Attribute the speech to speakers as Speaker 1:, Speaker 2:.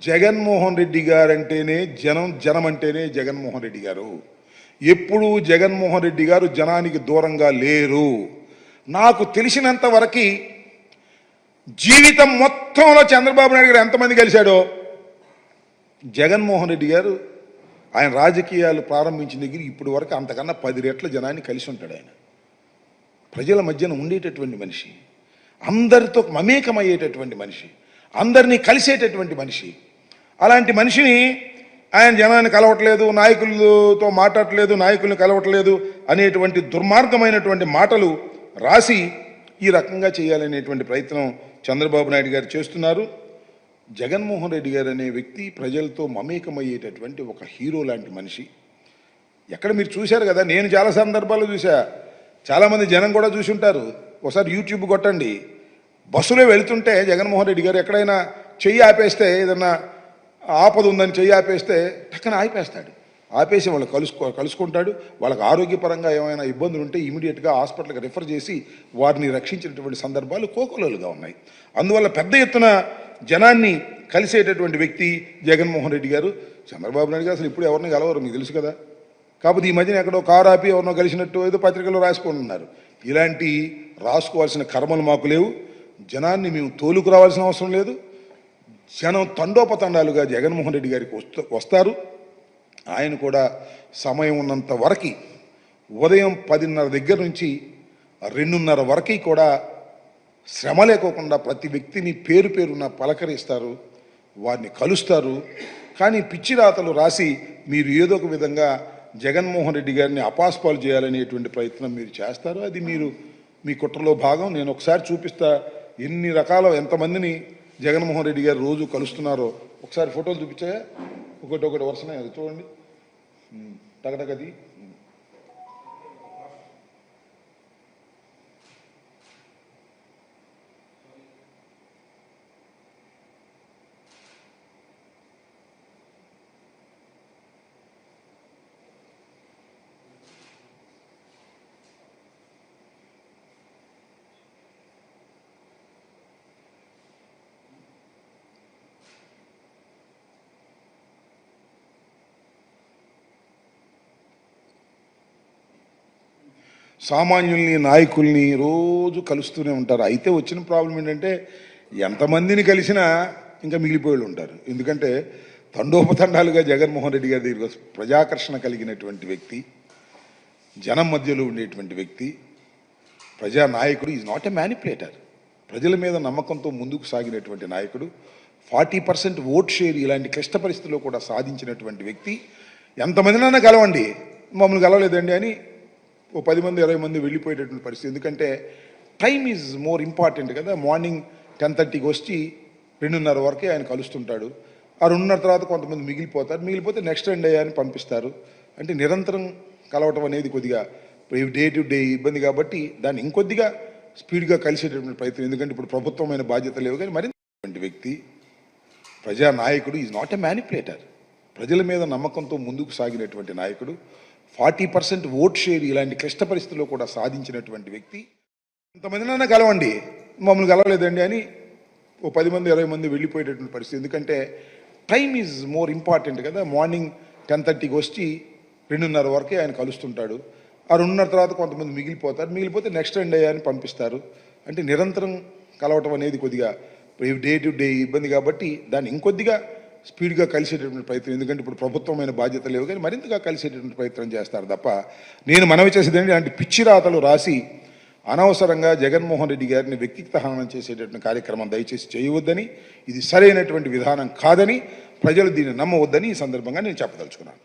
Speaker 1: జగన్మోహన్ రెడ్డి గారంటేనే జనం అంటేనే జగన్మోహన్ రెడ్డి గారు. ఎప్పుడు జగన్మోహన్ రెడ్డి గారు జనానికి దూరంగా లేరు. నాకు తెలిసినంత వరకు జీవితం మొత్తంలో చంద్రబాబు నాయుడు గారు ఎంతమంది కలిశాడో జగన్మోహన్ రెడ్డి గారు ఆయన రాజకీయాలు ప్రారంభించిన దగ్గర ఇప్పటి వరకు అంతకన్నా 10 రెట్ల జనాన్ని కలిసి ఉంటాడు. ఆయన ప్రజల మధ్యన ఉండేటటువంటి మనిషి, అందరితో మమేకమయ్యేటటువంటి మనిషి, అందరినీ కలిసేటటువంటి మనిషి. అలాంటి మనిషిని ఆయన జనాన్ని కలవట్లేదు, నాయకులతో మాట్లాడట్లేదు, నాయకుల్ని కలవట్లేదు అనేటువంటి దుర్మార్గమైనటువంటి మాటలు రాసి ఈ రకంగా చేయాలనేటువంటి ప్రయత్నం చంద్రబాబు నాయుడు గారు చేస్తున్నారు. జగన్మోహన్ రెడ్డి గారు అనే వ్యక్తి ప్రజలతో మమేకమయ్యేటటువంటి ఒక హీరో లాంటి మనిషి. ఎక్కడ మీరు చూశారు కదా, నేను చాలా సందర్భాలు చూసా, చాలామంది జనం కూడా చూసి ఉంటారు. ఒకసారి యూట్యూబ్ కొట్టండి, బస్సులో వెళుతుంటే జగన్మోహన్ రెడ్డి గారు ఎక్కడైనా చెయ్యి ఆపేస్తే, ఏదన్నా ఆపద ఉందని చెయ్యి ఆపేస్తే టక్కన ఆపేస్తాడు. ఆపేసి వాళ్ళు కలుసుకుంటాడు. వాళ్ళకి ఆరోగ్యపరంగా ఏమైనా ఇబ్బందులు ఉంటే ఇమీడియట్గా హాస్పిటల్కి రిఫర్ చేసి వారిని రక్షించినటువంటి సందర్భాలు కోకొల్లలుగా ఉన్నాయి. అందువల్ల పెద్ద ఎత్తున జనాన్ని కలిసేటటువంటి వ్యక్తి జగన్మోహన్ రెడ్డి గారు. చంద్రబాబు నాయుడు గారు అసలు ఇప్పుడు ఎవరిని కలవరు, మీకు తెలుసు కదా. కాకపోతే ఈ మధ్యన ఎక్కడో కారు ఆపి ఎవరినో కలిసినట్టు ఏదో పత్రికల్లో రాసుకుంటున్నారు. ఇలాంటి రాసుకోవాల్సిన కర్మలు మాకు లేవు. జనాన్ని మేము తోలుకు రావాల్సిన అవసరం లేదు. జనం తండోపతండాలుగా జగన్మోహన్ రెడ్డి గారికి వస్తారు. ఆయన కూడా సమయం ఉన్నంత వరకు ఉదయం 10:30 దగ్గర నుంచి 2:30 వరకు కూడా శ్రమ లేకోకుండా ప్రతి వ్యక్తిని పేరు పేరున పలకరిస్తారు, వారిని కలుస్తారు. కానీ పిచ్చి రాతలు రాసి మీరు ఏదో ఒక విధంగా జగన్మోహన్ రెడ్డి గారిని అపాస్పాలు చేయాలనేటువంటి ప్రయత్నం మీరు చేస్తారు. అది మీరు మీ కుట్రలో భాగం. నేను ఒకసారి చూపిస్తా ఎన్ని రకాల ఎంతమందిని జగన్మోహన్ రెడ్డి గారు రోజు కలుస్తున్నారో. ఒకసారి ఫోటోలు చూపించాయా, ఒకటి వరుసనే అది చూడండి, టగటగది. సామాన్యుల్ని, నాయకుల్ని రోజు కలుస్తూనే ఉంటారు. అయితే వచ్చిన ప్రాబ్లం ఏంటంటే ఎంతమందిని కలిసినా ఇంకా మిగిలిపోయి ఉంటారు. ఎందుకంటే తండోపతండాలుగా జగన్మోహన్ రెడ్డి గారి దగ్గర ప్రజాకర్షణ కలిగినటువంటి వ్యక్తి, జనం మధ్యలో ఉండేటువంటి వ్యక్తి, ప్రజానాయకుడు. Is not a manipulator. ప్రజల మీద నమ్మకంతో ముందుకు సాగినటువంటి నాయకుడు. 40% ఓట్ షేర్ ఇలాంటి క్లిష్ట పరిస్థితుల్లో కూడా సాధించినటువంటి వ్యక్తి. ఎంతమందినైనా కలవండి, మమ్మల్ని కలవలేదండి అని ఓ 10 మంది 20 మంది వెళ్ళిపోయేటటువంటి పరిస్థితి. ఎందుకంటే టైం ఈజ్ మోర్ ఇంపార్టెంట్ కదా. మార్నింగ్ 10:30కి వచ్చి 2:30 వరకే ఆయన కలుస్తుంటాడు. ఆ 2:30 తర్వాత కొంతమంది మిగిలిపోతే నెక్స్ట్ డే అని పంపిస్తారు. అంటే నిరంతరం కలవటం అనేది కొద్దిగా డే టు డే ఇబ్బంది కాబట్టి దాన్ని ఇంకొద్దిగా స్పీడ్గా కలిసేటటువంటి ప్రయత్నం. ఎందుకంటే ఇప్పుడు ప్రభుత్వమైన బాధ్యత లేవు. కానీ మరింత వ్యక్తి, ప్రజానాయకుడు. Is not a manipulator. ప్రజల మీద నమ్మకంతో ముందుకు సాగినటువంటి నాయకుడు. 40% ఓట్ షేర్ ఇలాంటి క్లిష్ట పరిస్థితుల్లో కూడా సాధించినటువంటి వ్యక్తి. ఎంతమందినైనా కలవండి, మమ్మల్ని కలవలేదండి అని ఓ 10 మంది 20 మంది వెళ్ళిపోయేటటువంటి పరిస్థితి. ఎందుకంటే టైం ఈజ్ మోర్ ఇంపార్టెంట్ కదా. మార్నింగ్ 10:30కి వచ్చి 2:30 వరకే ఆయన కలుస్తుంటాడు. ఆ 2:30 తర్వాత కొంతమంది మిగిలిపోతే నెక్స్ట్ డే అని పంపిస్తారు. అంటే నిరంతరం కలవటం అనేది కొద్దిగా డే టు డే ఇబ్బంది కాబట్టి దాన్ని ఇంకొద్దిగా స్పీడ్గా కలిసేటటువంటి ప్రయత్నం. ఎందుకంటే ఇప్పుడు ప్రభుత్వమైన బాధ్యత లేవు. కానీ మరింతగా కలిసేటటువంటి ప్రయత్నం చేస్తారు తప్ప నేను మనవి చేసేది ఏంటి అంటే పిచ్చి రాతలు రాసి అనవసరంగా జగన్మోహన్ రెడ్డి గారిని వ్యక్తిగత హననం చేసేటటువంటి కార్యక్రమం దయచేసి చేయవద్దని, ఇది సరైనటువంటి విధానం కాదని, ప్రజలు దీన్ని నమ్మవద్దని ఈ సందర్భంగా నేను చెప్పదలుచుకున్నాను.